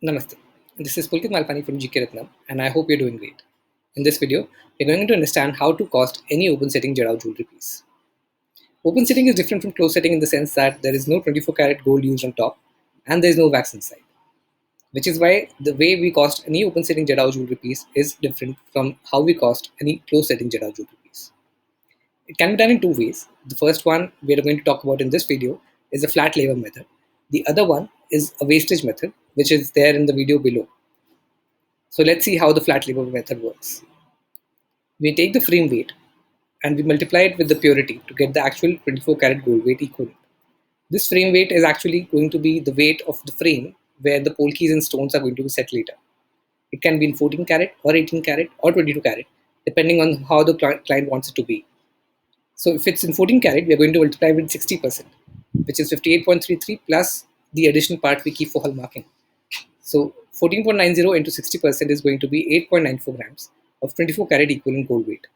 Namaste. This is Pulkit Malpani from G K Ratnam, and I hope you're doing great. In this video, we're going to understand how to cost any open setting Jadau jewelry piece. Open setting is different from closed setting in the sense that there is no 24 karat gold used on top and there is no wax inside, which is why the way we cost any open setting Jadau jewelry piece is different from how we cost any closed setting Jadau jewelry piece. It can be done in two ways. The first one we are going to talk about in this video is the flat labor method. The other one is a wastage method, which is there in the video below. So let's see how the flat labor method works. We take the frame weight and we multiply it with the purity to get the actual 24 karat gold weight equivalent. This frame weight is actually going to be the weight of the frame where the polkis and stones are going to be set later. It can be in 14 karat or 18 karat or 22 karat depending on how the client wants it to be. So if it's in 14 karat, we are going to multiply with 60%, which is 58.33 plus the additional part we keep for hallmarking. So 14.90 into 60% is going to be 8.94 grams of 24 karat equivalent gold weight.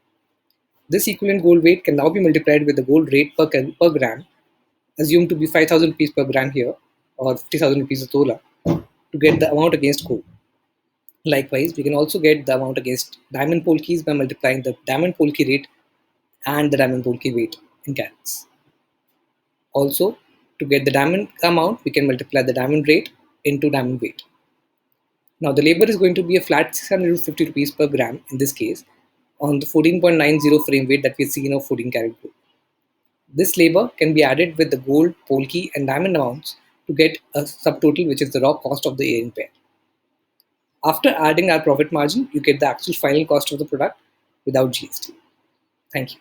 This equivalent gold weight can now be multiplied with the gold rate per gram, assumed to be 5,000 rupees per gram here or 50,000 rupees a tola, to get the amount against gold. Likewise, we can also get the amount against diamond polkis by multiplying the diamond polki rate and the diamond polki weight in carats. Also, to get the diamond amount, we can multiply the diamond rate into diamond weight. Now the labor is going to be a flat 650 rupees per gram in this case on the 14.90 frame weight that we see in our 14 karat gold. This labor can be added with the gold, polki and diamond amounts to get a subtotal, which is the raw cost of the earring pair. After adding our profit margin, you get the actual final cost of the product without GST. Thank you.